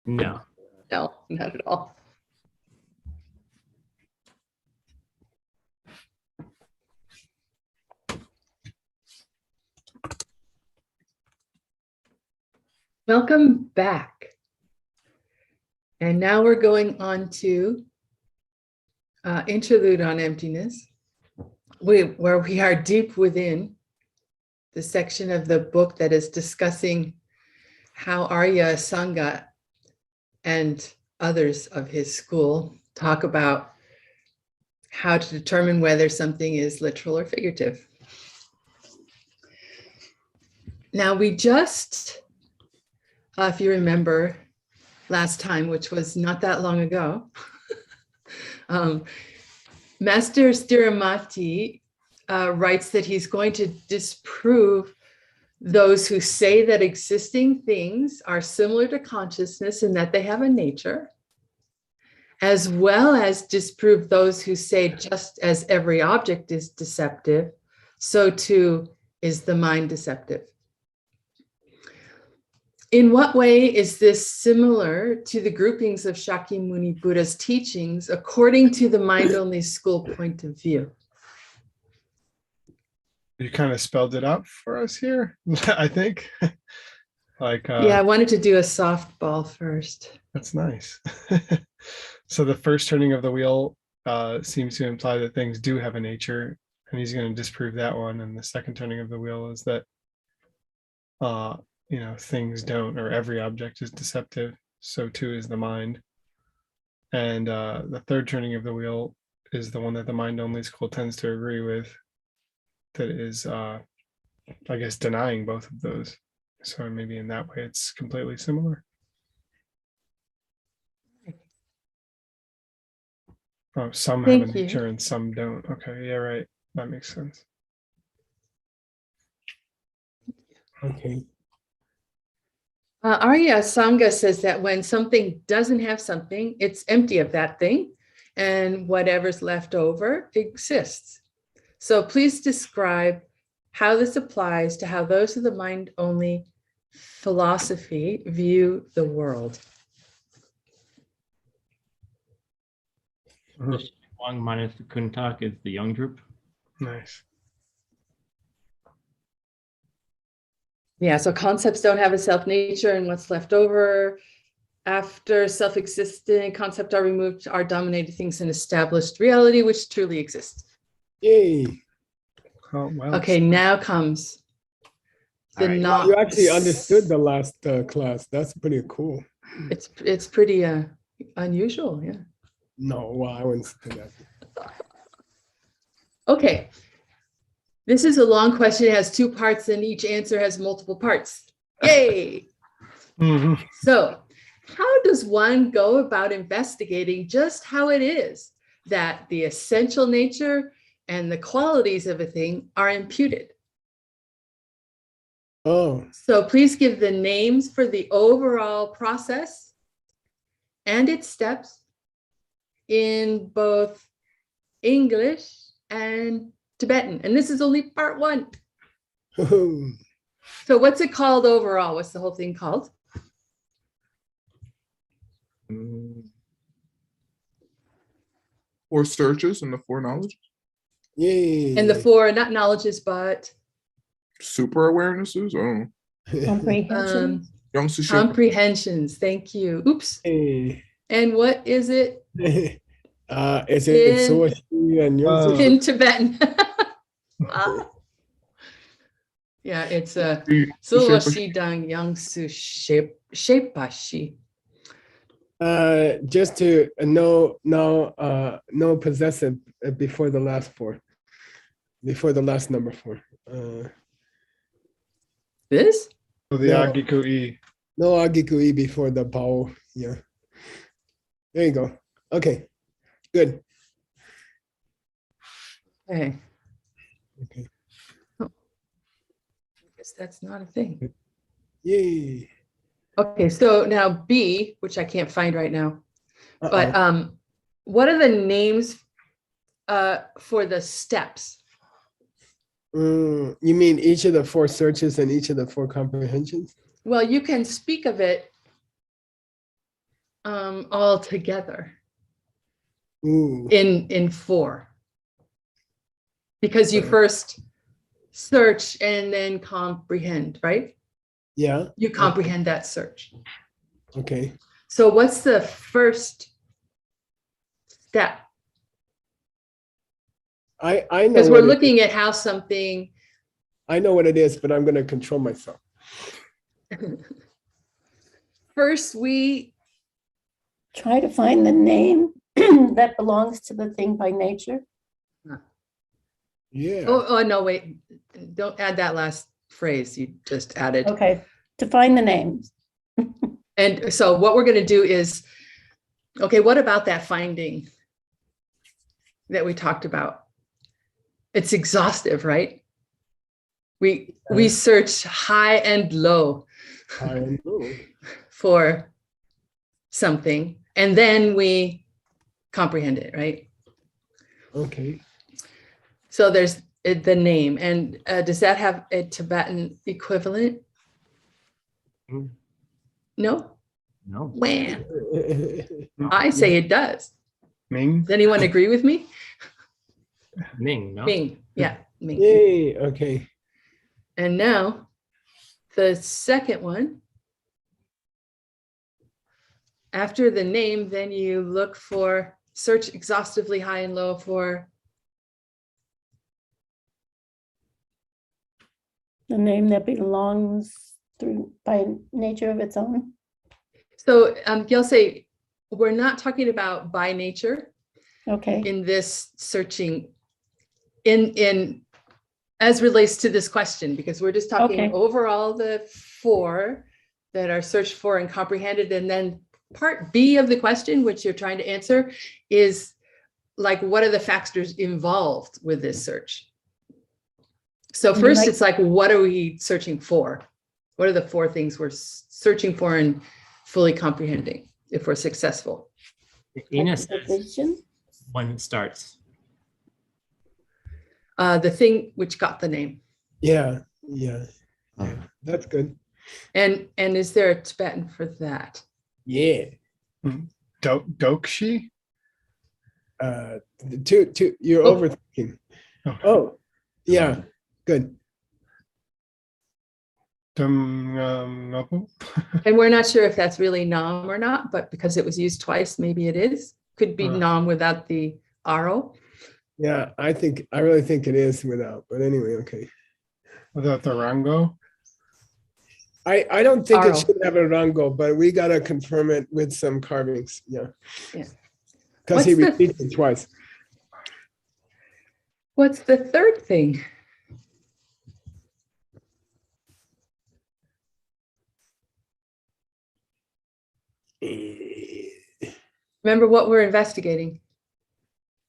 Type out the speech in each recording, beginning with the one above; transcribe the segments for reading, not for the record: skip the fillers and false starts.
No. No, not at all. Welcome back. And now we're going on to Interlude on Emptiness, where we are deep within the section of the book that is discussing how Arya Sangha and others of his school talk about how to determine whether something is literal or figurative. Now we just, if you remember last time, which was not that long ago, Master Stiramati writes that he's going to disprove those who say that existing things are similar to consciousness and that they have a nature, as well as disprove those who say just as every object is deceptive, so too is the mind deceptive. In what way is this similar to the groupings of Shakyamuni Buddha's teachings according to the mind-only school point of view? You kind of spelled it out for us here, I think. Yeah, I wanted to do a softball first. That's nice. So the first turning of the wheel seems to imply that things do have a nature, and he's going to disprove that one. And the second turning of the wheel is that things don't, or every object is deceptive, so too is the mind. And the third turning of the wheel is the one that the mind-only school tends to agree with, that is, I guess, denying both of those. So maybe in that way it's completely similar. Oh, some have a nature and some don't. Okay, yeah, right. That makes sense. Okay. Arya Sangha says that when something doesn't have something, it's empty of that thing, and whatever's left over exists. So please describe how this applies to how those of the mind-only philosophy view the world. Wang minus the Kuntak is the young group. Nice. Yeah, so concepts don't have a self-nature, and what's left over after self-existing concepts are removed are dominated things in established reality, which truly exists. Yay. Oh, well. Okay, now comes the not. You actually understood the last class. That's pretty cool. It's pretty unusual, yeah. No, well, I wouldn't say that. Okay. This is a long question. It has two parts and each answer has multiple parts. Yay. Mm-hmm. So how does one go about investigating just how it is that the essential nature and the qualities of a thing are imputed? Oh. So please give the names for the overall process and its steps in both English and Tibetan. And this is only part one. So what's it called overall? What's the whole thing called? Four searches and the four knowledges. Yay. And the four, not knowledges, but Super awarenesses. Oh, Comprehension. comprehensions. Thank you. Oops. Hey. And what is it? Is it Soashi and yours? In Tibetan. Yeah, it's Suwashi Dang Yangsu Shepashi. Just to no possessive before the last four, before the last number four. This? So the Agiku-i. No Agiku-i before the Bao. Yeah. There you go. Okay. Good. Okay. Okay. Oh. I guess that's not a thing. Yay. Okay, so now B, which I can't find right now, but what are the names for the steps? You mean each of the four searches and each of the four comprehensions? Well, you can speak of it all together Ooh, in 4. Because you first search and then comprehend, right? yeah, You comprehend that search. okay. So what's the first step? I know Because we're what it is. looking at how something, I know what it is, but I'm gonna control myself. first we, Try to find the name that belongs to the thing by nature. Yeah, oh no, wait, don't add that last phrase you just added. Okay, to find the names. And so what we're going to do is, okay, what about that finding that we talked about? It's exhaustive, right? We search high and low I know. for something, and then we comprehend it, right? Okay. So there's the name, and does that have a Tibetan equivalent? Mm. No? No. Wham. I say it does. Ming. Does anyone agree with me? Ming, no? Ming, yeah, Ming. Yay, okay. And now the second one, after the name, then you look for, search exhaustively high and low for The name that belongs through by nature of its own. so you'll say, we're not talking about by nature Okay, in this searching in as relates to this question, because we're just talking Okay. overall the 4 that are searched for and comprehended. And then part B of the question, which you're trying to answer, is like, what are the factors involved with this search? So You first, like- it's like, what are we searching for? What are the 4 things we're searching for and fully comprehending if we're successful? Ina like says division. when it starts. The thing which got the name. Yeah, yeah, yeah. That's good. And is there a Tibetan for that? Yeah. Dokshi. You're Oh. overthinking. Oh. Oh, yeah, good. Nopo. And we're not sure if that's really Nam or not, but because it was used twice, maybe it is. Could be Nam without the Aro. Yeah, I really think it is without, but anyway, okay. Without the Rango. I don't think it Aro. should have a rango, but we gotta confirm it with some carvings, yeah. Yeah. Because he What's the- repeats it twice. What's the third thing? Remember what we're investigating.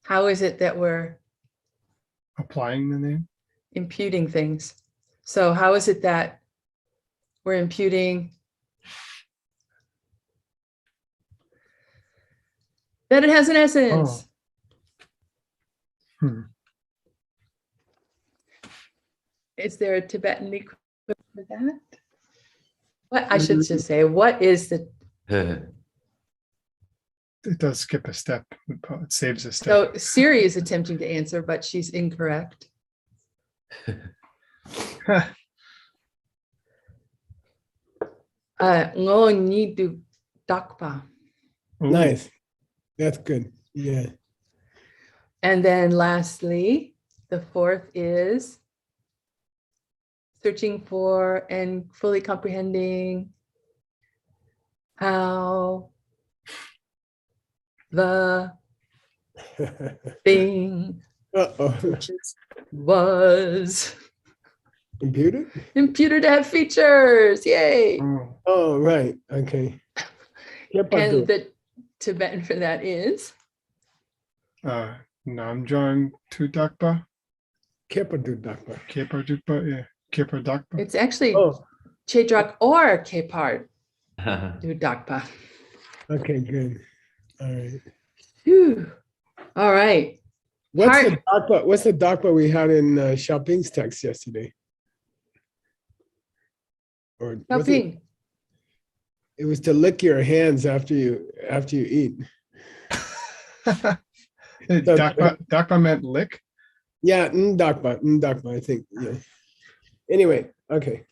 How is it that we're Applying the name. imputing things? So how is it that we're imputing that it has an essence? Hmm. Is there a Tibetan equivalent for that? What I should just say, what is the, It does skip a step. It saves a step. so Siri is attempting to answer, but she's incorrect. Ngo ni du dakpa. Ooh. Nice. That's good. Yeah. And then lastly, the 4th is searching for and fully comprehending how the thing Uh-oh. was Computer? imputed to have features. Yay. Oh. Oh, right. Okay. And the Tibetan for that is Namjang Tudakpa. Kepadu Dakpa. Kepa Dukpa. Yeah. Kepa Dakpa. it's actually Oh, Chedrak or Kepard du Dakpa. okay, good. All right. Phew. All right. What's the Dakpa we had in Xiaoping's text yesterday? Or was it? Shopping. It was to lick your hands after you after you eat. Dakpa meant lick. Yeah, ndakpa, I think. Yeah. Anyway, okay.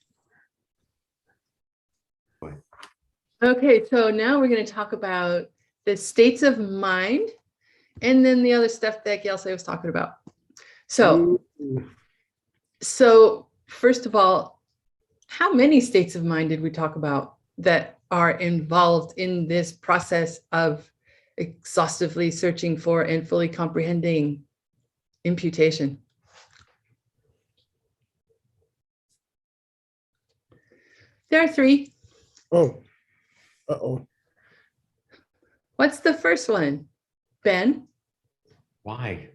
Okay, so now we're going to talk about the states of mind and then the other stuff that Gelsey was talking about. So, Mm, so first of all, how many states of mind did we talk about that are involved in this process of exhaustively searching for and fully comprehending imputation? There are 3. oh, uh-oh. What's the first one, Ben? Why?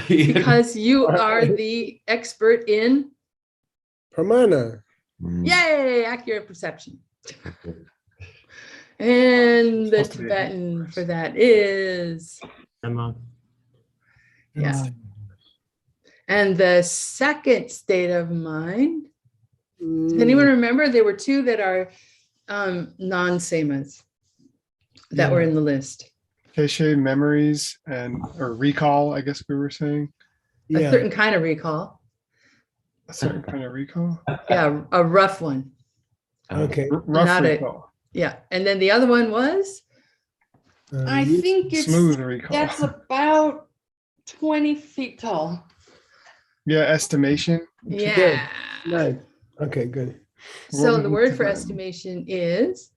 Because you are the expert in, Pramana. yay, accurate perception. And the Supposed to be a hit. Tibetan for that is, Emma. yeah. And the second state of mind, does anyone remember? There were 2 that are non-samas that were in the list. Keshe, memories, or recall, I guess we were saying. A Yeah. certain kind of recall. A certain kind of recall. Yeah, a rough one. Okay. Rough Not a- recall. Yeah. And then the other one was, I you- think it's, Smooth recall. that's about 20 feet tall. Yeah, estimation. Yeah. Nice. Okay, good. So What the was word it for then? estimation is,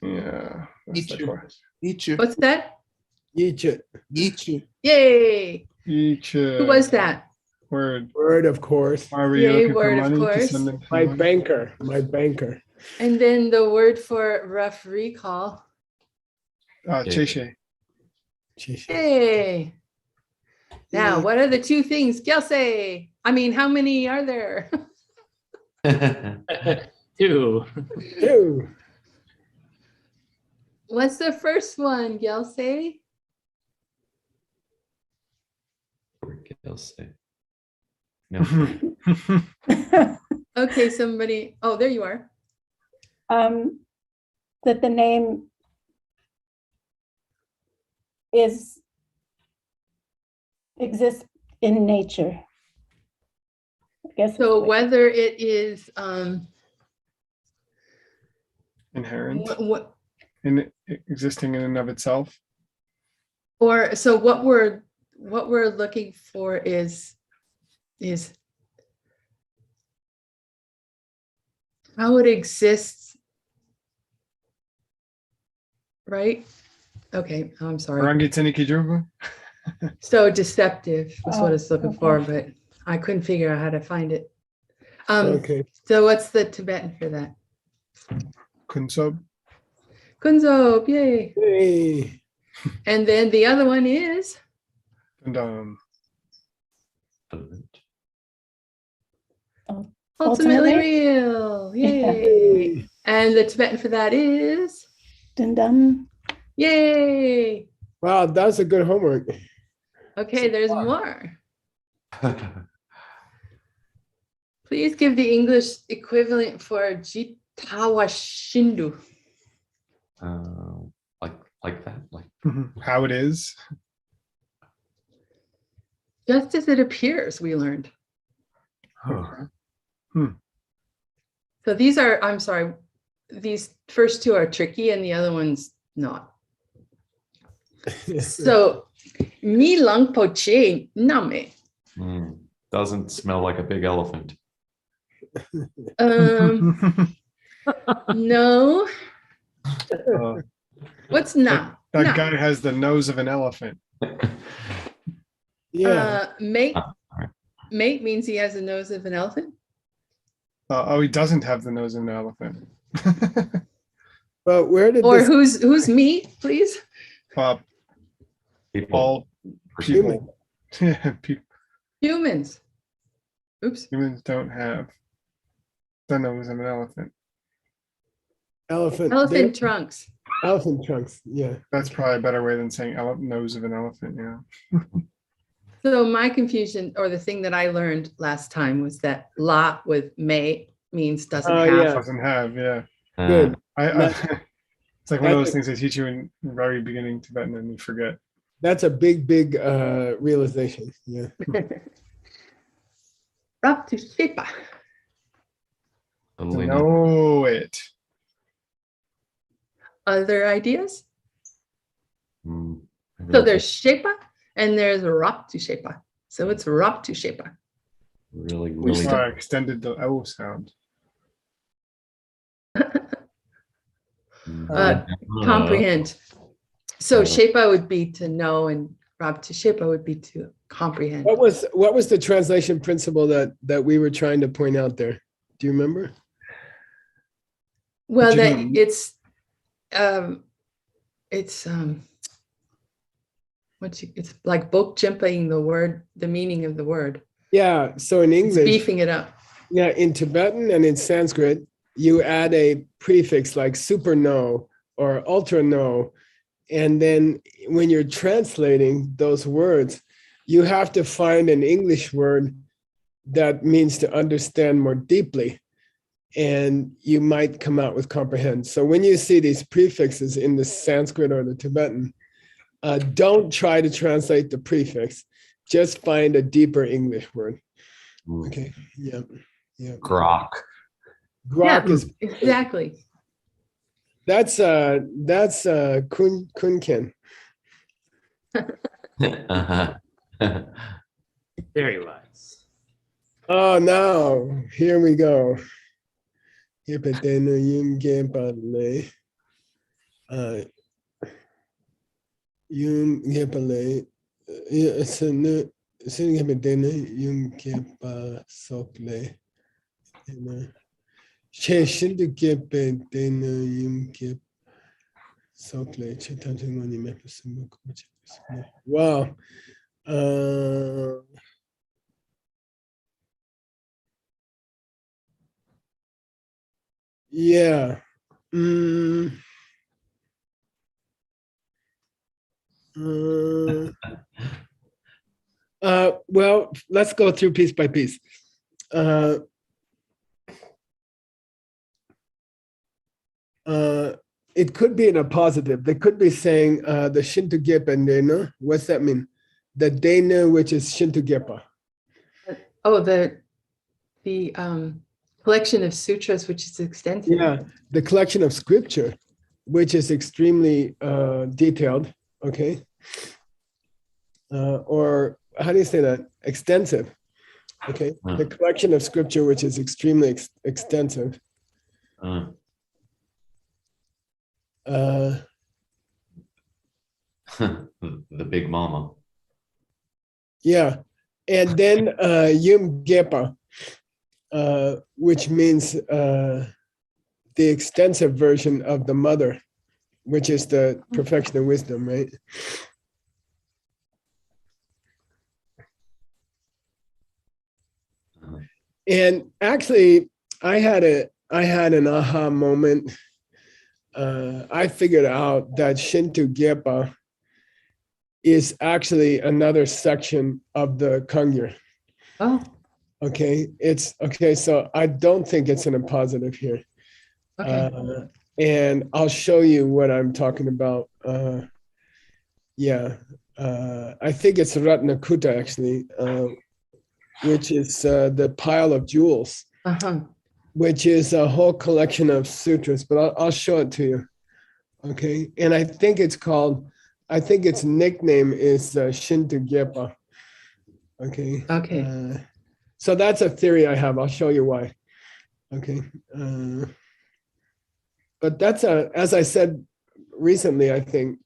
Yeah. That's the Ichi. question. Eat you. what's that? Each Eat you. Yay. Each Who was that? word. word, of course. Why were you Yay, looking for word, of money to course. send them My money? banker. My banker. And then the word for rough recall. Cheshe. Jeez. Yay. Now, what are the 2 things? Gelsey. I mean, how many are there? 2. Ew. What's the first one, Gelsey? No. Okay, somebody. Oh, there you are. That the name exists in nature. I guess. So it's whether it is Inherent. what In existing in and of itself. or so what we're looking for is how it exists, right? Okay, I'm sorry. Rangitsini Kijubu. So deceptive was what Oh, it's looking okay. for, but I couldn't figure out how to find it. Okay. So what's the Tibetan for that? Kunsob. Kunzob, yay. Hey. And then the other one is And ultimately Ultimately? real, Yeah. yay. And the Tibetan for that is Dundum. yay. Wow, that's a good homework. Okay, there's more. Please give the English equivalent for Jitawa Shindu. Like that, like how it is. Just as it appears, we learned. So these are, I'm sorry, these first 2 are tricky and the other one's not. So, mi lang po che name. doesn't smell like a big elephant. No. Uh, What's na? that Na. guy has the nose of an elephant. Yeah. Mate. Ah, all right. Mate means he has the nose of an elephant. He doesn't have the nose of an elephant. But where did Or this who's me, please? People. All people. People. Humans. Oops. Humans don't have the nose of an elephant. elephant? Elephant trunks. Elephant trunks. Yeah. That's probably a better way than saying nose of an elephant. Yeah. So my confusion, or the thing that I learned last time, was that la with may means doesn't Oh, have. yeah. Doesn't have. Yeah. Good. I It's like one of That's those things they teach you in very beginning Tibetan and you forget. That's a big realization. Yeah. Rap to Shepa. To Totally not. know it. Other ideas? Mm, I So really there's Shepa and there's Rap to Shepa. So it's Rap to Shepa. really, Which really. step? I extended the O sound. Comprehend. So Uh, Shepa would be to know and Rap to Shepa would be to comprehend. What was the translation principle that we were trying to point out there? Do you remember? Well, But you that don't- it's it's like book jumping the word, the meaning of the word. Yeah. So in It's English, beefing it up. yeah, in Tibetan and in Sanskrit, you add a prefix like super no or ultra no. And then when you're translating those words, you have to find an English word that means to understand more deeply. And you might come out with comprehend. So when you see these prefixes in the Sanskrit or the Tibetan, don't try to translate the prefix. Just find a deeper English word. mm, Okay. Yeah. Yeah. Grok. Grok is Exactly. that's kunken. Very wise. Oh, now here we go. Hipetena yum gepale. Yum gepale. Sinu hipetena yum gepa sokle. She shindu gepe dena yum gep sokle. Chetanjimani mepasimuk. Wow. Yeah. Mm. Well, let's go through piece by piece. It could be in a positive. They could be saying the Shinto Gepa Dena. What's that mean? The Dena, which is Shinto Gepa. Oh, the collection of sutras, which is extensive. Yeah, the collection of scripture, which is extremely detailed. Okay. Or how do you say that? Extensive. Okay. The collection of scripture, which is extremely extensive. The big mama. Yeah. And then Yum Gepa, which means the extensive version of the mother, which is the perfection of wisdom, right? And actually, I had an aha moment. I figured out that Shinto Gepa is actually another section of the Kangyur. Oh, Okay, it's okay. So I don't think it's in a positive here. okay. And I'll show you what I'm talking about. Yeah, I think it's Ratnakuta actually, which is the pile of jewels, Uh-huh. which is a whole collection of sutras, but I'll show it to you. Okay, and I think its nickname is Shinto Gepa. Okay. Okay. So that's a theory I have. I'll show you why. Okay. But that's as I said recently, I think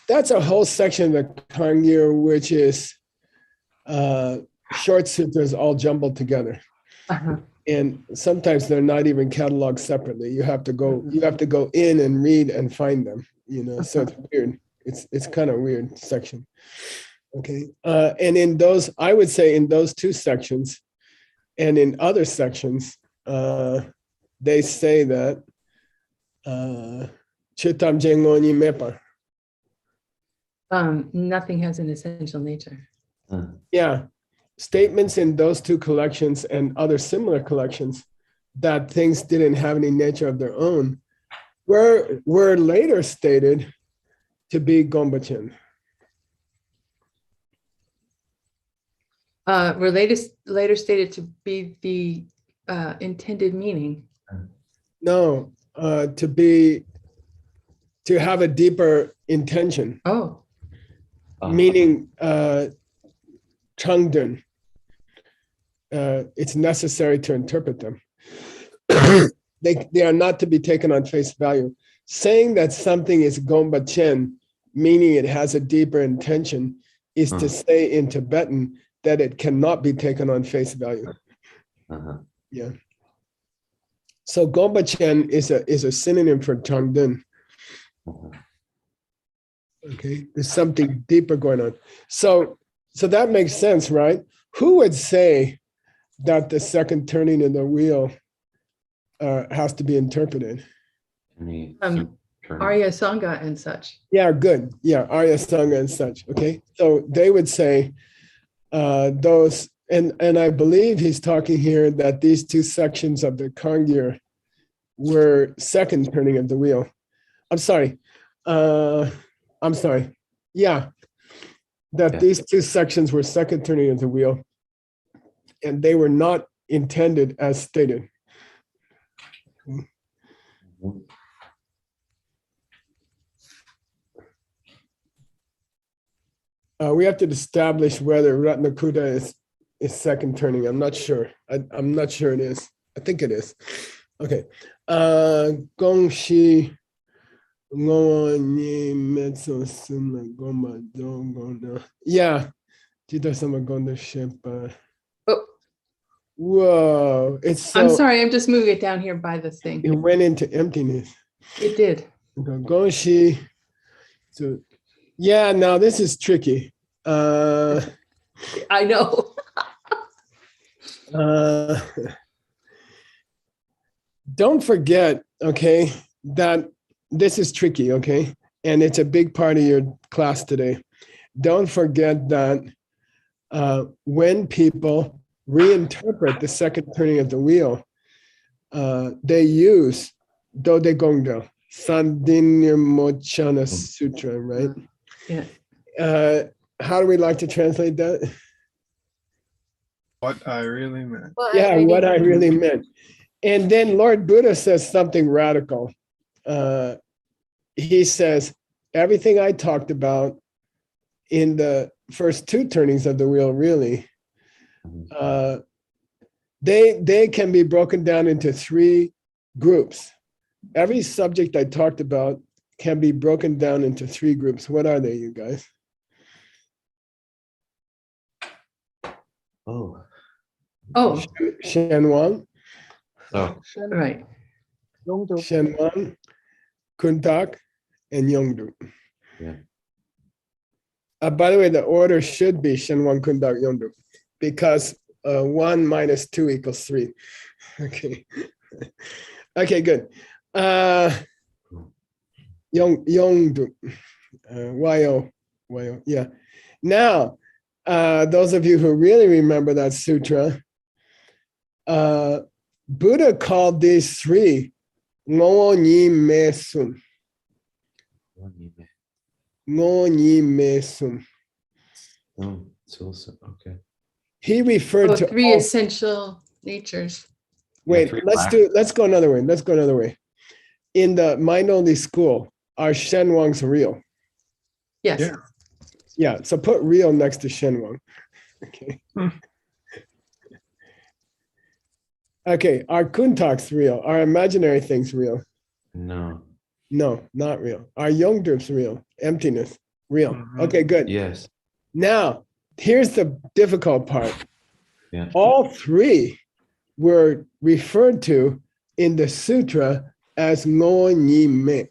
that's a whole section of the Kangyur, which is short sutras all jumbled together. Uh-huh. And sometimes they're not even cataloged separately. You have to go in and read and find them, so it's weird. It's kind of weird section. Okay. And in those, I would say in those two sections and in other sections, they say that Chitam Jengoni Mepa. Nothing has an essential nature. Yeah. Statements in those two collections and other similar collections that things didn't have any nature of their own were later stated to be Gombachen. Were later stated to be the intended meaning. No, to have a deeper intention, Oh, meaning Changdun. It's necessary to interpret them. They are not to be taken on face value. Saying that something is Gomba Chen, meaning it has a deeper intention, is to say in Tibetan that it cannot be taken on face value. Yeah. So Gomba Chen is a synonym for Changdun. Okay, there's something deeper going on. So that makes sense, right? Who would say that the second turning of the wheel has to be interpreted? Arya Sangha and such. Yeah, good. Yeah, Arya Sangha and such. Okay, so they would say those, and I believe he's talking here that these two sections of the Kangir were second turning of the wheel. I'm sorry. Yeah, that these two sections were second turning of the wheel, and they were not intended as stated. We have to establish whether Ratnakuta is second turning. I'm not sure. I'm not sure it is. I think it is. Okay. Gongshi yeah. Oh, Whoa. It's so, I'm sorry. I'm just moving it down here by this thing. it went into emptiness. It did. Gongshi. So yeah, now this is tricky. I know. Don't forget, okay, that this is tricky, okay? And it's a big part of your class today. Don't forget that when people reinterpret the second turning of the wheel, they use Dode Gongdo, Sandinya Mochana Sutra, right? Yeah. How do we like to translate that? What I really meant. Yeah, what I really meant. And then Lord Buddha says something radical. He says, everything I talked about in the first two turnings of the wheel, really, they can be broken down into three groups. Every subject I talked about can be broken down into three groups. What are they, you guys? Oh. Shenwang, Right. Shenwang, Kuntak, and Yongdu. Yeah. By the way, the order should be Shenwang, Kuntak, Yongdu, because 1 minus 2 equals 3. Okay. Okay, good. Yongdu, Yo, yeah. Now, those of you who really remember that sutra, Buddha called these three Ngo Nyi Me Sun. Ngo Nyi Me Sun. Oh, it's also okay. He referred to three all, essential natures. wait, let's go another way. Let's go another way. In the mind-only school, are Shenwangs real? Yes. Yeah. Yeah, so put real next to Shenwang. Okay. Okay, are Kuntaks real? Are imaginary things real? No. No, not real. Are Yongdrups real? Emptiness, real. Mhm. Okay, good. Yes. Now, here's the difficult part. Yeah. All three were referred to in the sutra as Ngo Nyi Me.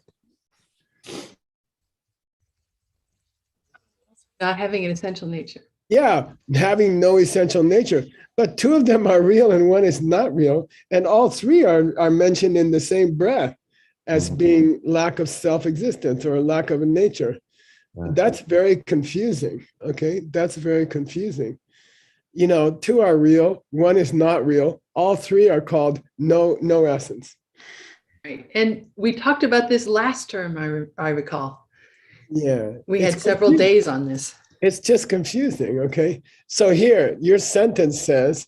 Not having an essential nature. Yeah, having no essential nature. But two of them are real and one is not real. And all three are mentioned in the same breath as being lack of self-existence or lack of a nature. That's very confusing. Okay, that's very confusing. You know, two are real, one is not real. All three are called no essence. Right. And we talked about this last term, I recall. Yeah. We it's had several confusing. days on this. It's just confusing, okay? So here, your sentence says,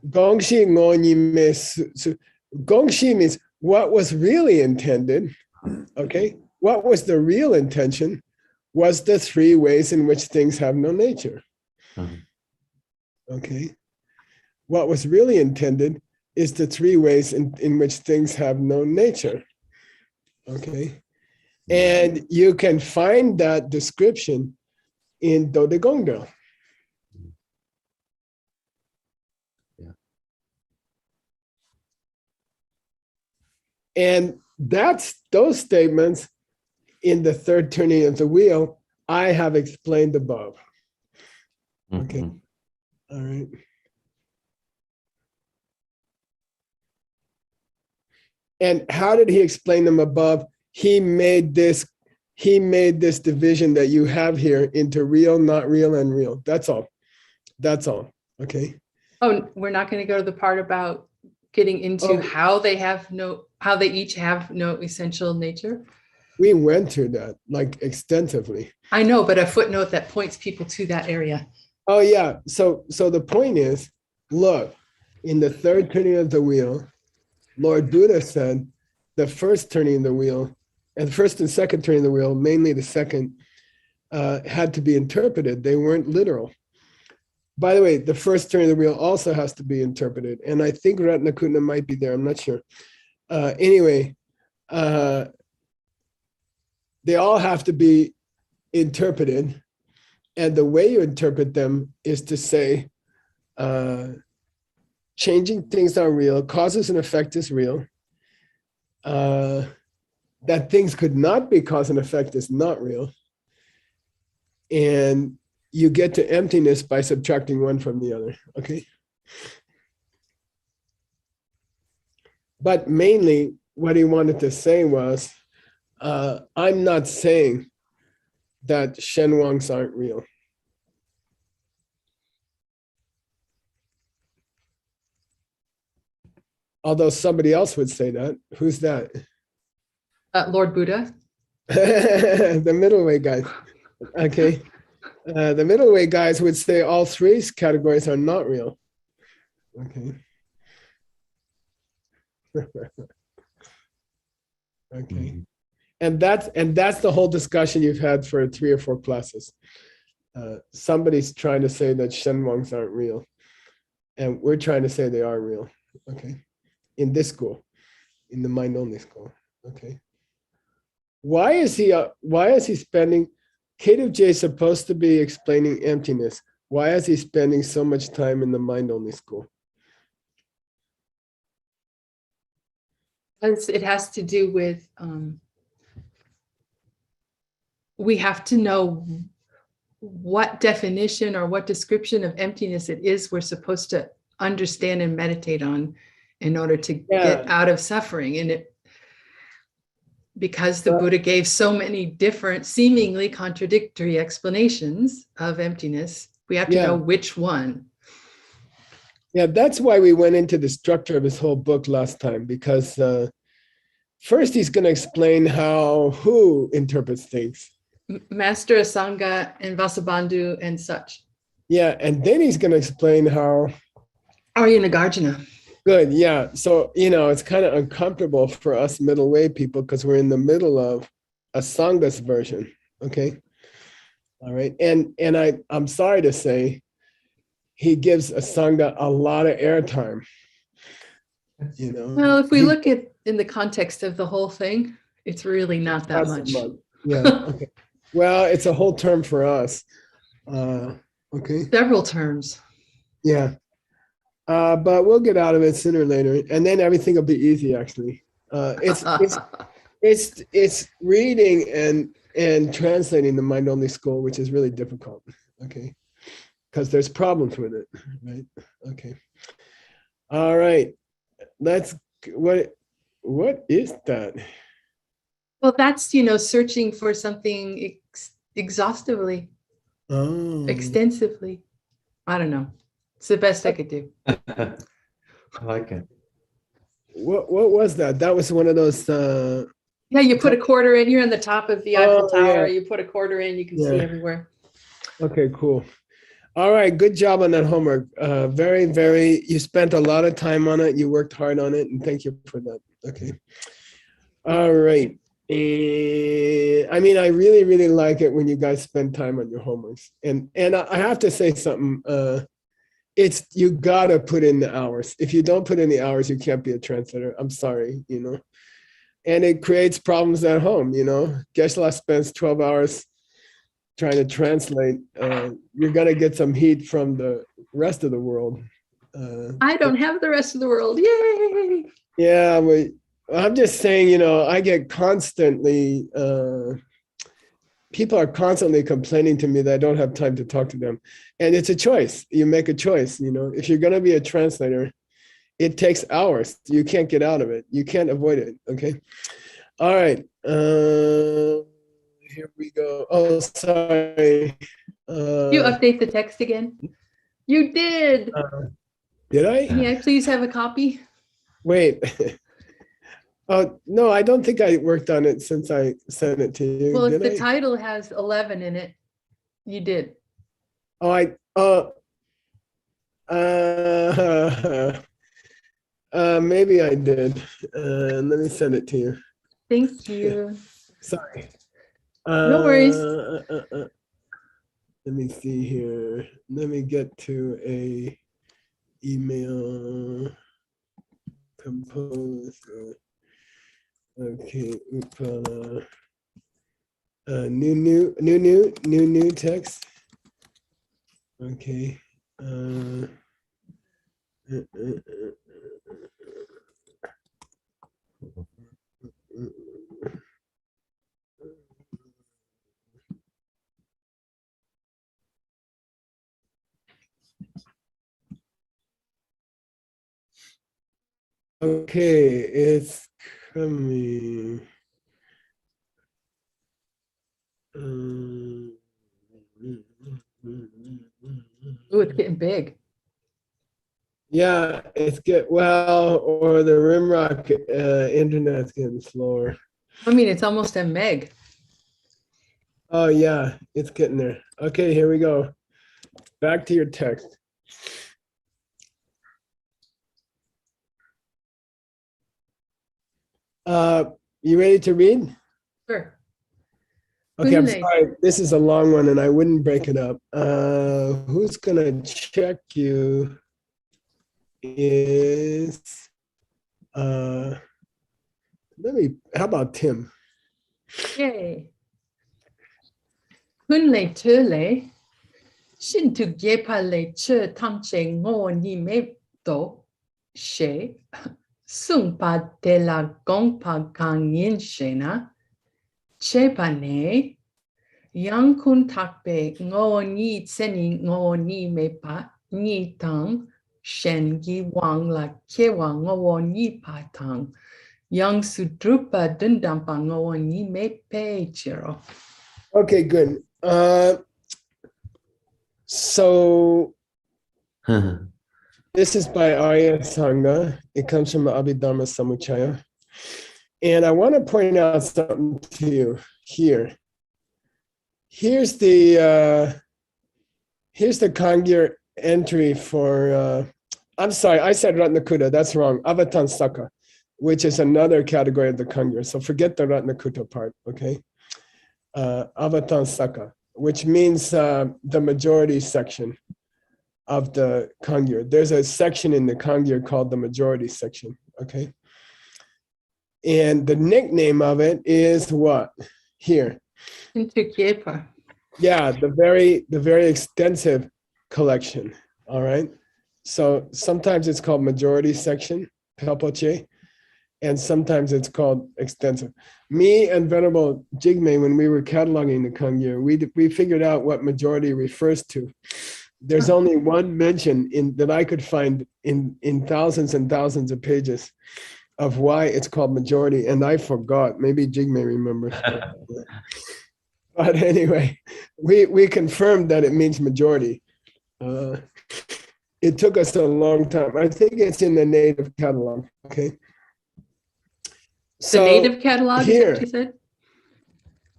Gongxi ngonyi me Gongxi means what was really intended, okay? What was the real intention was the three ways in which things have no nature, okay? What was really intended is the three ways in which things have no nature, okay? And you can find that description in Do De Gong Do. And that's those statements in the third turning of the wheel I have explained above. Okay. All right. And how did he explain them above? He made this division that you have here into real, not real, and real. That's all. That's all. Okay. Oh, we're not going to go to the part about getting into Oh. how they each have no essential nature. We went through that like extensively. I know, but a footnote that points people to that area. Oh yeah. So the point is, look, in the third turning of the wheel, Lord Buddha said the first turning of the wheel and the first and second turning of the wheel, mainly the second, had to be interpreted. They weren't literal. By the way, the first turning of the wheel also has to be interpreted. And I think Ratnakutna might be there. I'm not sure. Anyway, they all have to be interpreted. And the way you interpret them is to say, changing things are real, causes and effect is real. That things could not be cause and effect is not real. And you get to emptiness by subtracting one from the other, okay? But mainly what he wanted to say was, I'm not saying that Shenwangs aren't real. Although somebody else would say that. Who's that? Lord Buddha. The middle way guys. Okay. The middle way guys would say all three categories are not real. Okay. Okay. And that's the whole discussion you've had for 3 or 4 classes. Somebody's trying to say that Shenwangs aren't real. And we're trying to say they are real. Okay. In this school, in the mind only school. Okay. Why is he spending, K J is supposed to be explaining emptiness. Why is he spending so much time in the mind only school? It has to do with, we have to know what definition or what description of emptiness it is we're supposed to understand and meditate on in order to get out of suffering. And because the Buddha gave so many different, seemingly contradictory explanations of emptiness, we have to know which one. Yeah, that's why we went into the structure of his whole book last time, because first he's going to explain who interprets things. Master Asanga and Vasubandhu and such. Yeah, and then he's going to explain how Arya Nagarjuna. Good, yeah. So, it's kind of uncomfortable for us middle way people because we're in the middle of Asanga's version, okay? All right, and I'm sorry to say, he gives Asanga a lot of airtime. Well, if we look at in the context of the whole thing, it's really not that much. Yeah, okay. Well, it's a whole term for us. Okay. Several terms. Yeah. But we'll get out of it sooner or later, and then everything will be easy. Actually, it's reading and translating the mind only school, which is really difficult. Okay, because there's problems with it, right? Okay. All right. What is that? Well, that's searching for something exhaustively, extensively. I don't know. It's the best I could do. I like it. what was that? That was one of those. Yeah, you put a quarter in. You're on the top of the Eiffel Oh, yeah. Tower. You put a quarter in, you can see Yeah. everywhere. Okay, cool. All right, good job on that homework. Very, very. You spent a lot of time on it. You worked hard on it, and thank you for that. Okay. All right. I mean, I really, really like it when you guys spend time on your homeworks. And I have to say something. It's you gotta put in the hours. If you don't put in the hours, you can't be a translator. I'm sorry, you know. And it creates problems at home, you know. Geshe-la spends 12 hours trying to translate. You're gonna get some heat from the rest of the world. I don't have the rest of the world. Yay! Yeah, but I'm just saying, you know, I get constantly, people are constantly complaining to me that I don't have time to talk to them. And it's a choice. You make a choice, you know. If you're going to be a translator, it takes hours. You can't get out of it. You can't avoid it, okay? All right. Here we go. Oh, sorry. You update the text again? You did. Did I? May I please have a copy? Wait. Oh, no, I don't think I worked on it since I sent it to you. Well, if did the I? title has 11 in it, you did. Oh, maybe I did. Let me send it to you. Thank you. Sorry. No worries. Let me see here. Let me get to a email. Compose. Okay. Upala. New text. Okay. Okay, it's coming. Ooh, it's getting big. Yeah, it's good. Well, or the Rimrock internet's getting slower. I mean, it's almost a meg. Oh yeah, it's getting there. Okay, here we go. Back to your text. You ready to read? Sure. Okay, I'm Really? sorry. This is a long one and I wouldn't break it up. Who's gonna check you is how about Tim? Yay. Kun le te le. Shin tu gepa le che tam che ngo ni me do she. Sung pa de la gong pa gang yin she na. Che pa ne. Yang kun tak be ngo ni tseni ngo ni me pa ni tang. Shen gi wang la ke wang ngo ni pa tang. Yang sudrupa dundampa ngo ni me pe chiro. Okay, good. So this is by Arya Sangha. It comes from the Abhidharma Samuchaya. And I want to point out something to you here. Here's the Kangyur entry for, I'm sorry, I said Ratnakuta, that's wrong. Avatansaka, which is another category of the Kangyur. So forget the Ratnakuta part, okay? Avatansaka, which means the majority section of the Kangyur. There's a section in the Kangyur called the majority section, okay? And the nickname of it is what? Here. Into Kyepa. Yeah, the very extensive collection, all right? So sometimes it's called majority section, Pelpoche, and sometimes it's called extensive. Me and Venerable Jigme, when we were cataloging the Kangyur, we figured out what majority refers to. There's only one mention that I could find in thousands and thousands of pages of why it's called majority, and I forgot. Maybe Jigme remembers. But anyway, we confirmed that it means majority. It took us a long time. I think it's in the native catalog, okay? The native catalog, is that here, what you said?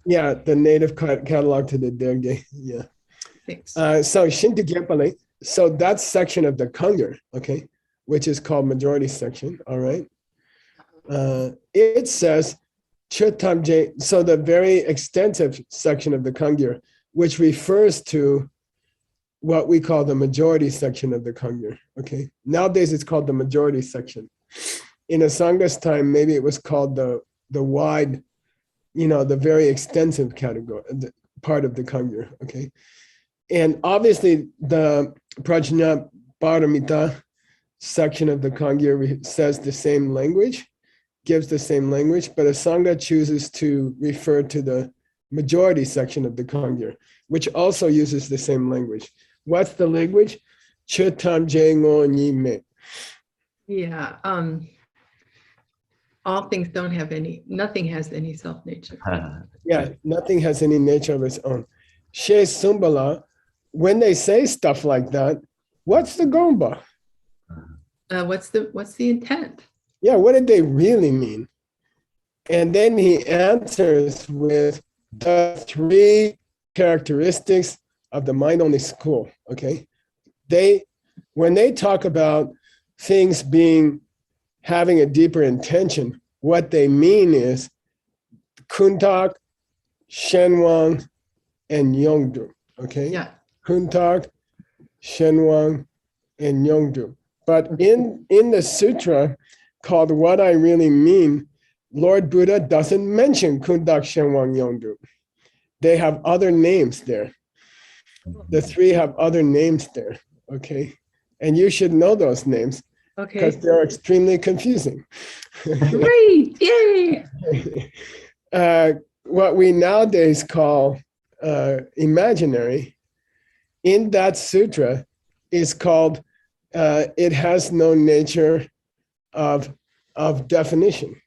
yeah, the native catalog to the Derge. Yeah. Thanks. So Shintigepale, so that section of the Kangyur, okay, which is called majority section, all right. It says Chutamje, so the very extensive section of the Kangyur, which refers to what we call the majority section of the Kangyur, okay. Nowadays it's called the majority section. In Asanga's time, maybe it was called the wide, the very extensive category, the part of the Kangyur, okay. And obviously the Prajna Paramita section of the Kangyur says the same language, gives the same language, but Asanga chooses to refer to the majority section of the Kangyur, which also uses the same language. What's the language? Chutam Jengo Nime. Yeah. All things don't have any, nothing has any self-nature. Yeah, nothing has any nature of its own. She Sumbala, when they say stuff like that, what's the Gomba? What's the intent? Yeah, what did they really mean? And then he answers with the three characteristics of the mind-only school, okay? When they talk about things having a deeper intention, what they mean is Kuntak, Shenwang, and Yongdu, okay? Yeah. Kuntak, Shenwang, and Yongdu. But in the sutra called What I Really Mean, Lord Buddha doesn't mention Kuntak, Shenwang, Yongdu. They have other names there. The three have other names there, okay? And you should know those names because Okay. they're extremely confusing. Great. Yay. What we nowadays call imaginary, in that sutra is called, it has no nature of definition.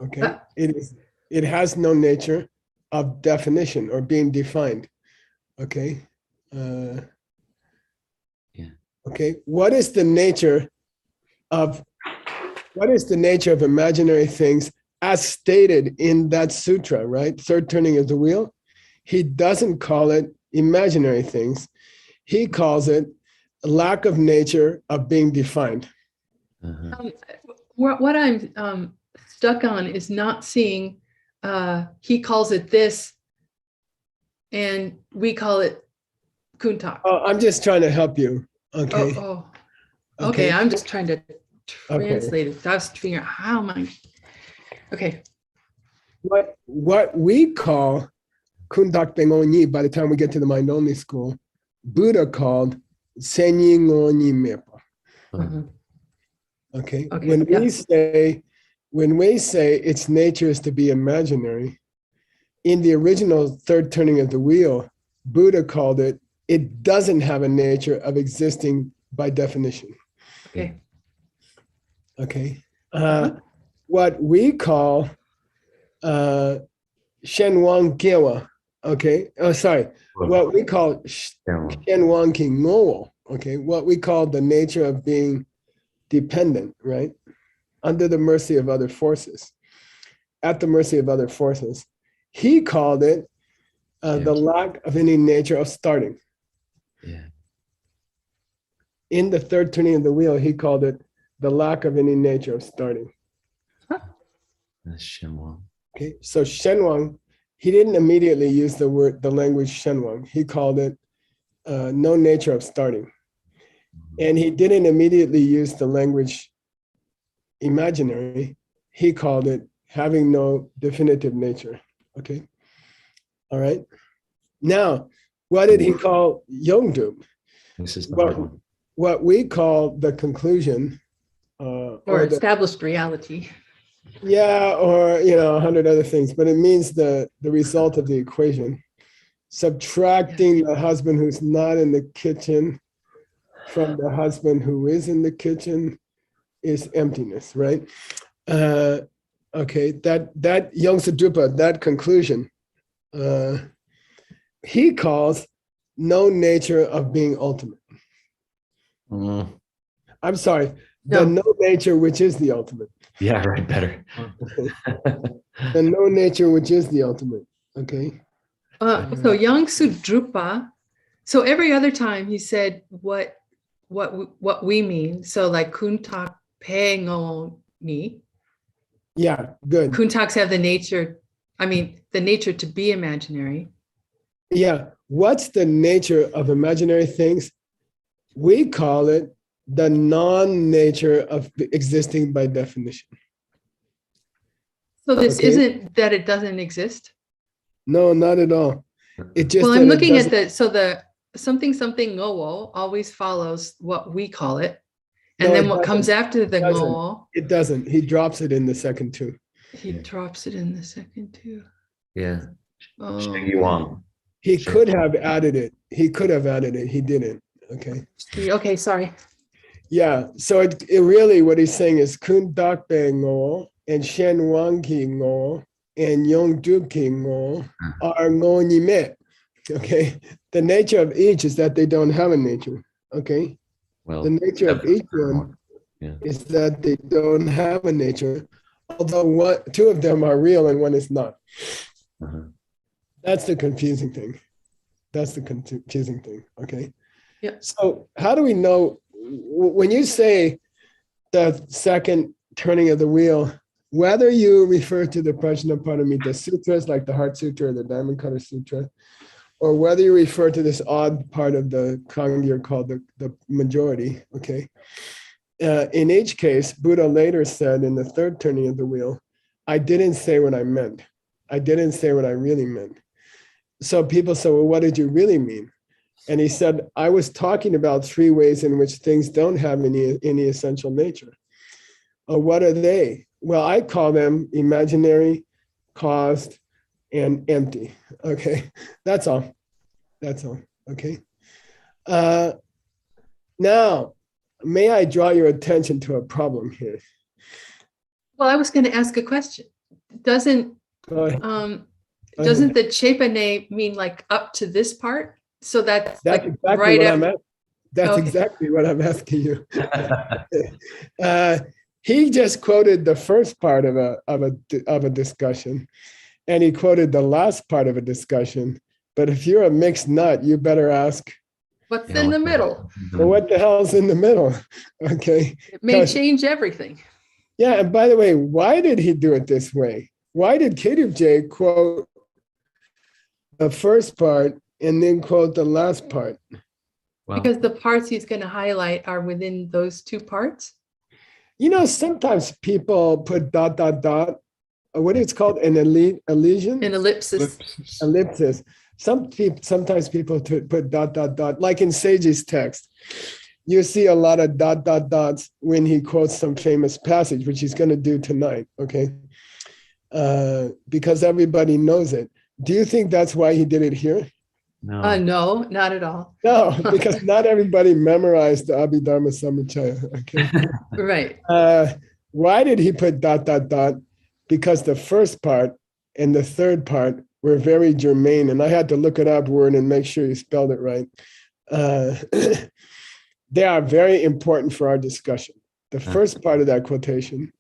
Okay, it has no nature of definition or being defined. Okay. Okay, what is the nature of imaginary things as stated in that sutra, right? Third turning of the wheel. He doesn't call it imaginary things. He calls it a lack of nature of being defined. What I'm stuck on is not seeing, he calls it this and we call it Kuntak. Oh, I'm just trying to help you. Okay. Okay, I'm just trying to translate it. That's figuring out how am I. Okay. What we call Kundak Bengonyi by the time we get to the mind only school, Buddha called Senyin Onyi Mepa. Okay. When we say its nature is to be imaginary, in the original third turning of the wheel, Buddha called it doesn't have a nature of existing by definition. Okay. Okay. What we call Shenwang Gewa, okay. Oh, sorry. What we call Shenwang Kingo, okay. What we call the nature of being dependent, right? Under the mercy of other forces, at the mercy of other forces. He called it the lack of any nature of starting. Yeah. In the third turning of the wheel, he called it the lack of any nature of starting. That's Shenwang. Okay, so Shenwang, he didn't immediately use the language Shenwang. He called it no nature of starting. And he didn't immediately use the language imaginary. He called it having no definitive nature. Okay, all right. Now, what did he call Yongdu? This is the hard one. What we call the conclusion. Or established reality. Yeah, or 100 other things, but it means the result of the equation. Subtracting the husband who's not in the kitchen from the husband who is in the kitchen is emptiness, right? Okay, that Yongsadrupa, that conclusion, he calls no nature of being ultimate. I'm sorry, The No. no nature, which is the ultimate. Yeah, right, better. The no nature, which is the ultimate. Okay. So Yang Sudrupa. So every other time he said what we mean. So like kuntak pengo ni. Yeah, good. Kuntaks have the nature, the nature to be imaginary. Yeah. What's the nature of imaginary things? We call it the non-nature of existing by definition. So this Okay. isn't that it doesn't exist. No, not at all. It just Well, that I'm it looking at doesn't- the something ngowo always follows what we call it. And No, then it what comes doesn't. after the doesn't. ngowo, It doesn't. He drops it in the second two. he drops it in the second too. Yeah. Oh, Sheng Yuan. He Sure. could have added it. He could have added it. He didn't. Okay. okay, sorry. Yeah. So it really what he's saying is kun dakbe ngo and shen wang ki ngo and yong du ki ngo are ngo ni me. Okay. The nature of each is that they don't have a nature. Okay. Well, The nature of each one yeah. is that they don't have a nature, although two of them are real and one is not. Uh-huh. That's the confusing thing. That's the confusing thing. Okay. Yeah. So how do we know when you say the second turning of the wheel, whether you refer to the Prajnaparamita sutras like the Heart Sutra or the Diamond Cutter Sutra, or whether you refer to this odd part of the Kangyur called the majority, okay? In each case, Buddha later said in the third turning of the wheel, I didn't say what I meant. I didn't say what I really meant. So people said, well, what did you really mean? And he said, I was talking about three ways in which things don't have any essential nature. What are they? Well, I call them imaginary, caused, and empty. Okay, that's all. That's all. Okay. Now, may I draw your attention to a problem here? Well, I was going to ask a question. Doesn't Go ahead. doesn't the chepane mean like up to this part? So that's like exactly right what after. that's Okay. exactly what I'm asking you. He just quoted the first part of a discussion, and he quoted the last part of a discussion. But if you're a mixed nut, you better ask, What's Yeah, in the what the middle? hell is in the well, what the hell's in the middle? Okay. It may Because- change everything. Yeah, and by the way, why did he do it this way? Why did J quote the first part and then quote the last part? Well, Because the parts he's going to highlight are within those two parts. You know, sometimes people put ... What it's called, an elision? An ellipsis. Ellipsis. Sometimes people put ... Like in Sage's text, you see a lot of ... dots when he quotes some famous passage, which he's going to do tonight. Okay, because everybody knows it. Do you think that's why he did it here? no. No, not at all. No, because not everybody memorized the Abhidharma Samachaya. Okay. Right. Why did he put ... Because the first part and the third part were very germane, and I had to look it up word and make sure you spelled it right. They are very important for our discussion. The first part of that quotation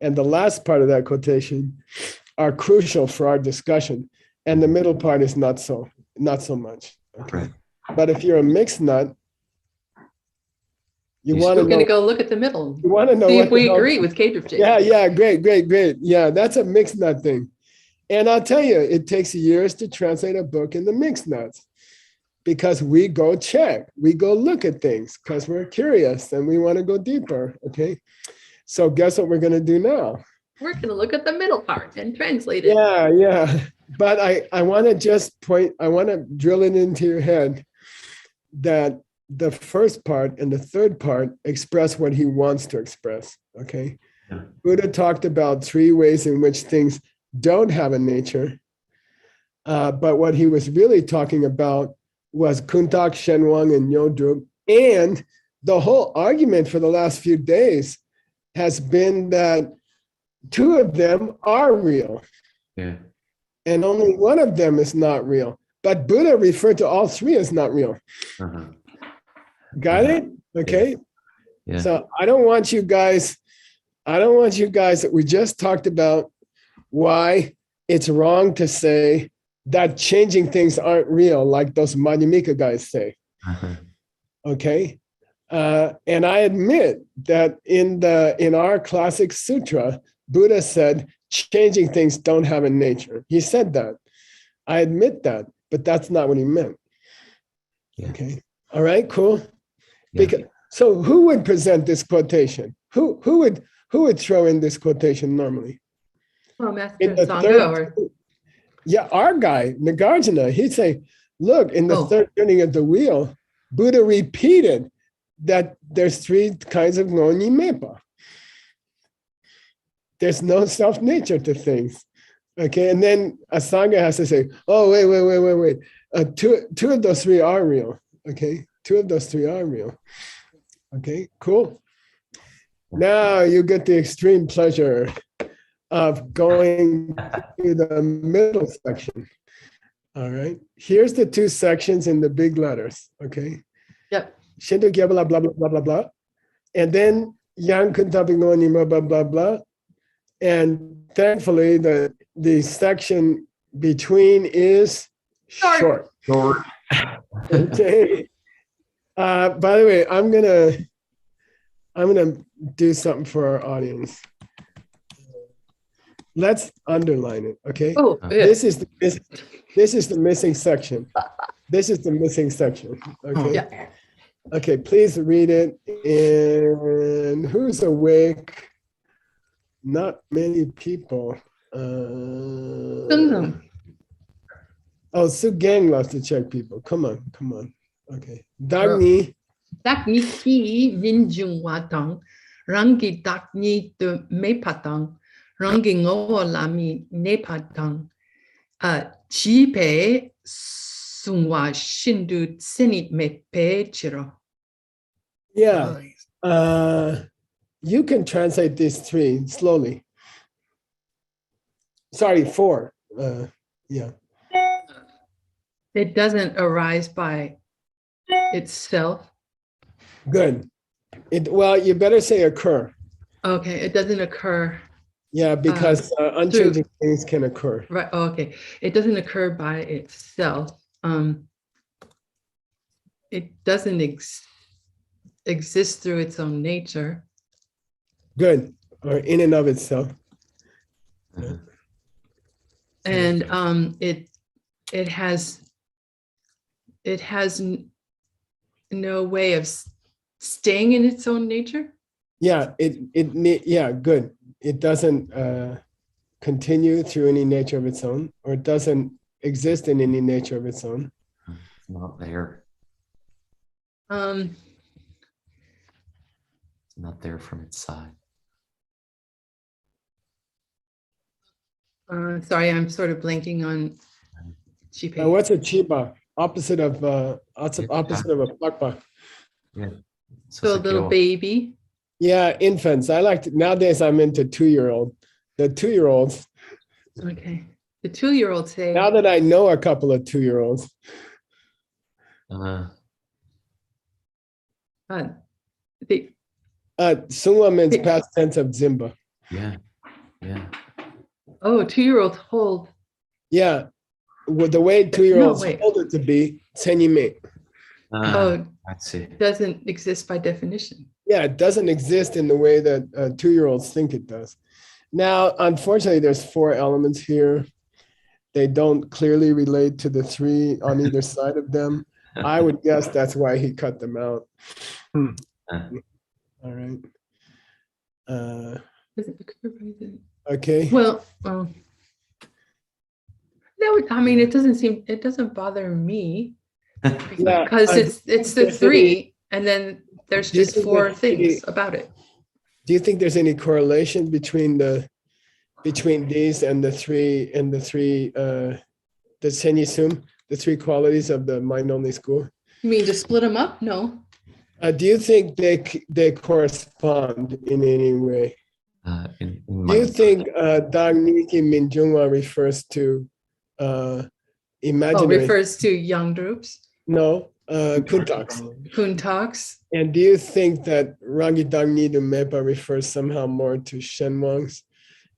and the last part of that quotation are crucial for our discussion, and the middle part is not so much. Okay, Right. but if you're a mixed nut, you He's want We're to going know. to go look at the middle. You want to know See what if we the hell- agree with J. Yeah, great. Yeah, that's a mixed nut thing. And I'll tell you, it takes years to translate a book in the mixed nuts because we go check, we go look at things because we're curious and we want to go deeper. Okay. So guess what we're going to do now? We're going to look at the middle part and translate it. Yeah. But I want to just I want to drill it into your head that the first part and the third part express what he wants to express. Okay. Yeah. Buddha talked about three ways in which things don't have a nature. But what he was really talking about was Kuntak, Shenwang, and Yodrup. And the whole argument for the last few days has been that two of them are real. Yeah. And only one of them is not real. But Buddha referred to all three as not real. Uh-huh. Got it? Okay. Yeah. So I don't want you guys, we just talked about why it's wrong to say that changing things aren't real, like those Madhyamika guys say. Uh-huh. Okay. And I admit that in our classic sutra, Buddha said, changing things don't have a nature. He said that. I admit that, but that's not what he meant. Yeah. Okay. All right, cool. Yeah. Because, so who would present this quotation? Who would throw in this quotation normally? Well, Master In the Sangha or Yeah, our guy, Nagarjuna, he'd say, look, in the Oh. third turning of the wheel, Buddha repeated that there's three kinds of ngoni mepa. There's no self-nature to things. Okay, and then a Sangha has to say, oh, wait. Two of those three are real. Okay, two of those three are real. Okay, cool. Now you get the extreme pleasure of going to the middle section. All right, here's the two sections in the big letters. Okay. yep. Shinto blah blah blah blah blah blah, and then yang kuntapingo nima blah blah blah, and thankfully the section between is short. Short. Okay. By the way, I'm gonna do something for our audience. Let's underline it. Okay. Oh, yeah. This is the missing section. This is the missing section. Okay. Yeah. Okay, please read it. And who's awake? Not many people. Sungam. Oh, Sue Gang loves to check people. Come on. Okay. Dagni. Tak ni ki vinjung watang, rangi tak ni de me patang, rangi ngo lami ne patang, chi pe sungwa shindu senit me pe chiro. Yeah. You can translate these three slowly. Sorry, four. Yeah. It doesn't arise by itself. Good. Well, you better say occur. Okay, it doesn't occur. Yeah, because unchanging things can occur. Right. Okay, it doesn't occur by itself. It doesn't exist through its own nature. Good. Or in and of itself. Uh-huh. And it has no way of staying in its own nature. Yeah, yeah, good. It doesn't continue through any nature of its own, or it doesn't exist in any nature of its own. It's not there. Um, It's not there from its side. sorry, I'm sort of blanking on Chipe. What's a chiba? Opposite of a plakpa. Yeah. So a little baby. Yeah, infants. Nowadays I'm into 2-year-old. The 2-year-olds. Okay. The 2-year-olds say. Now that I know a couple of 2-year-olds. They, Sungwa means past tense of Zimba. Yeah. oh, 2-year-olds hold. Yeah. With the way 2-year-olds wait. hold it to be, senyime. Oh, I see. doesn't exist by definition. Yeah, it doesn't exist in the way that 2-year-olds think it does. Now, unfortunately, there's 4 elements here. They don't clearly relate to the 3 on either side of them. I would guess that's why he cut them out. All right. Doesn't occur by the- Okay. Well, that would, I mean, it doesn't bother me Yeah, because it's the 3, and then there's Do you just think 4 that things about it. Do you think there's any correlation between these and the 3 the senyisum, the 3 qualities of the mind-only school? You mean to split them up? No. Do you think they correspond in any way? Do you think Dagniki Minjungwa refers to Oh, imaginary? refers to young groups. No, Kuntax. Kuntax. And do you think that Rangidang Nidu Mepa refers somehow more to Shenwangs?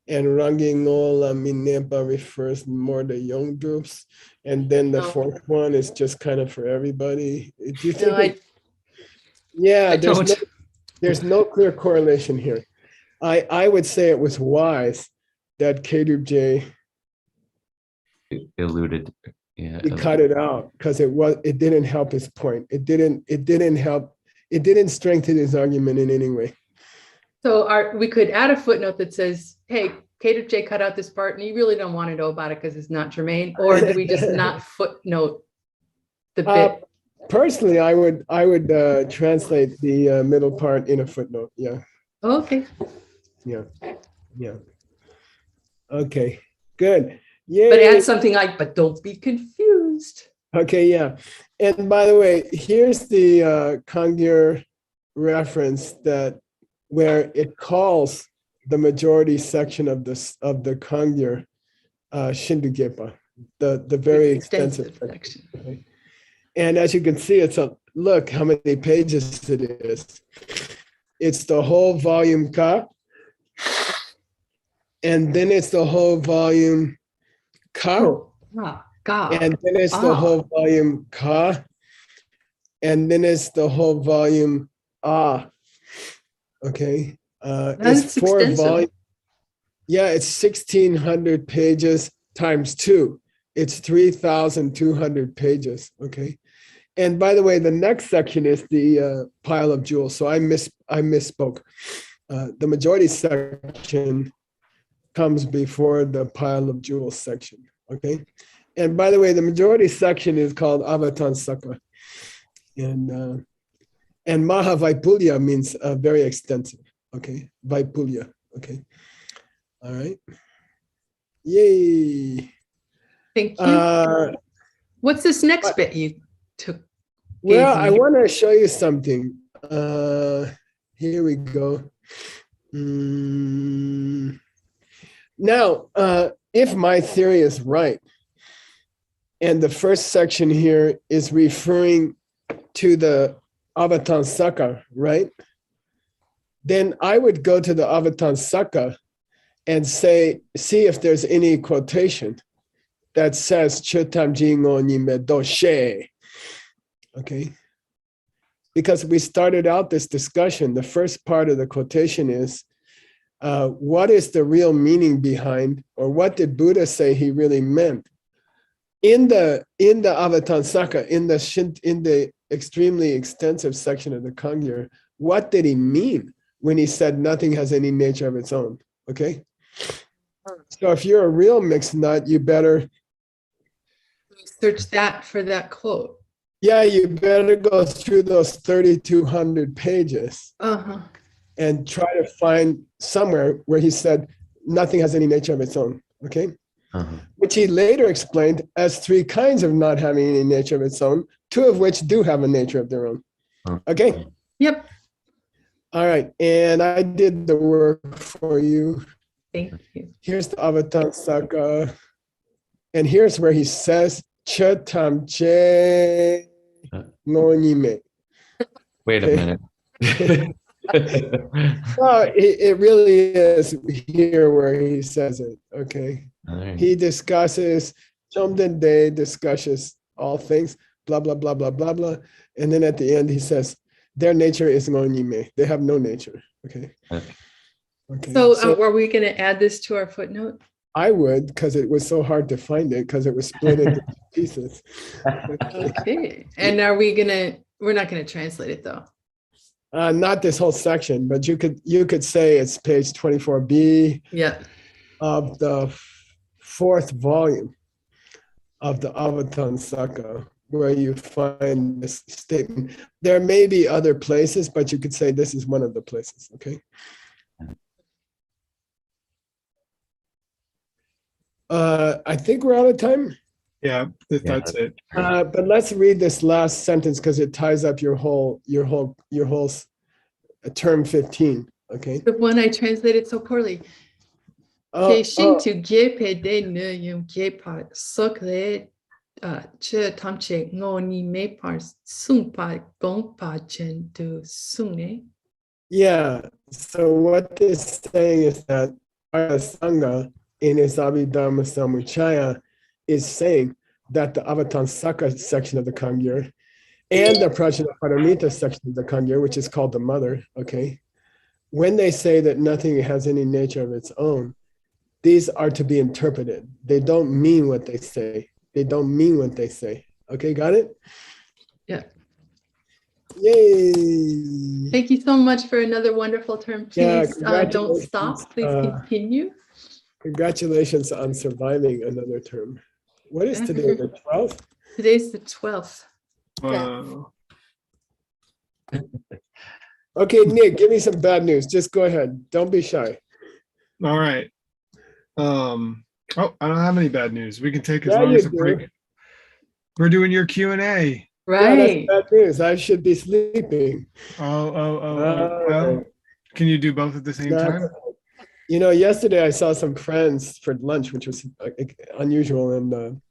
And Rangingola Minepa refers more to young groups. And then the No. fourth one is just kind of for everybody. Do you think? No, I Yeah, don't. there's no clear correlation here. I would say it was wise that Kadub J Eluded. Yeah. he cut it out because it didn't help his point. It didn't strengthen his argument in any way. So we could add a footnote that says, hey, Kate J cut out this part and you really don't want to know about it because it's not germane, or do we just not footnote the bit? Personally, I would translate the middle part in a footnote. Yeah. Okay. Yeah. Okay, good. Yeah. But add something like, but don't be confused. Okay, yeah. And by the way, here's the Kangyur reference where it calls the majority section of the Kangyur Shindugepa, the very extensive section. Okay. And as you can see, look how many pages it is. It's the whole volume Ka, and then it's the whole volume Ka, and then it's the whole volume Ka, and then it's the whole volume Ah. Okay. It's 4 volumes. Yeah, it's 1,600 pages times 2. It's 3,200 pages. Okay. And by the way, the next section is the pile of jewels. So I misspoke. The majority section comes before the pile of jewels section. Okay. And by the way, the majority section is called Avatan Saka. And Maha Vaipulya means very extensive. Okay. Vaipulya. Okay. All right. Yay. Thank you. What's this next bit you took? Well, I want to show you something. Here we go. Now, if my theory is right, and the first section here is referring to the Avatan Saka, right? Then I would go to the Avatan Saka and see if there's any quotation that says Chotam Jingo Nime Doshe. Okay. Because we started out this discussion, the first part of the quotation is, what is the real meaning behind, or what did Buddha say he really meant? In the Avatan Saka, in the extremely extensive section of the Kangyur, what did he mean when he said nothing has any nature of its own? Okay. So if you're a real mixed nut, you better search that for that quote. Yeah, you better go through those 3,200 pages and try to find somewhere where he said nothing has any nature of its own, okay? Which he later explained as 3 kinds of not having any nature of its own, 2 of which do have a nature of their own. Okay? Yep. All right, and I did the work for you. Thank you. Here's the Avatan Saka, and here's where he says, Chatam che no nime. Wait a minute. Well, it really is here where he says it. Okay. Right. He discusses, Chomden Day discusses all things, blah, blah, blah, blah, blah, blah. And then at the end, he says, their nature is ngonime. They have no nature. Okay. Okay. So are we going to add this to our footnote? I would, because it was so hard to find it, because it was split into pieces. Okay. And we're not going to translate it though. Not this whole section, but you could say it's page 24b of the 4th volume of the Avatan Saka, where you find this statement. There may be other places, but you could say this is one of the places, okay? I think we're out of time. Yeah, that's it. But let's read this last sentence because it ties up your whole term 15. Okay. The one I translated so poorly. che tamche ngo ni me par sung pa gong pa chen tu sung ne. Yeah. So what this saying is that our Sangha in his Abhidharma Samuchaya is saying that the Avatansaka section of the Kangyur and the Prajnaparamita section of the Kangyur, which is called the mother, okay, when they say that nothing has any nature of its own, these are to be interpreted. They don't mean what they say. They don't mean what they say. Okay, got it? Yeah. Yay. Thank you so much for another wonderful term. Yeah, Please don't stop. congratulations, Please continue. Congratulations on surviving another term. What is today, the 12th? Today's the 12th. Wow. Okay, Nick, give me some bad news. Just go ahead. Don't be shy. All right. Oh, I don't have any bad news. We can take as Yeah, long you as a do. break. We're doing your Q&A. Yeah, Right. that's bad news. I should be sleeping. Oh. Well, can you do both at the same That's- time? You know, yesterday I saw some friends for lunch, which was unusual, and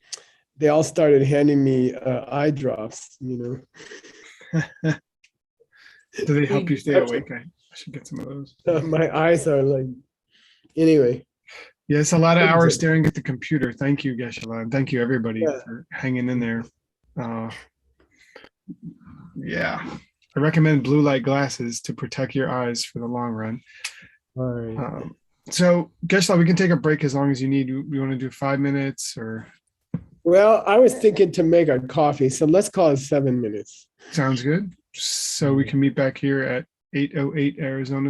they all started handing me eye drops, you know. Do they help you stay awake? I should get some of those. My eyes are like, anyway. Yeah, it's a lot of What is hours it? staring at the computer. Thank you, Geshe-la. And thank you, everybody, Yeah. for hanging in there. Yeah. I recommend blue light glasses to protect your eyes for the long run. All right. So, Geshe-la, we can take a break as long as you need. You want to do 5 minutes or? Well, I was thinking to make a coffee, so let's call it 7 minutes. Sounds good. So we can meet back here at 8:08 Arizona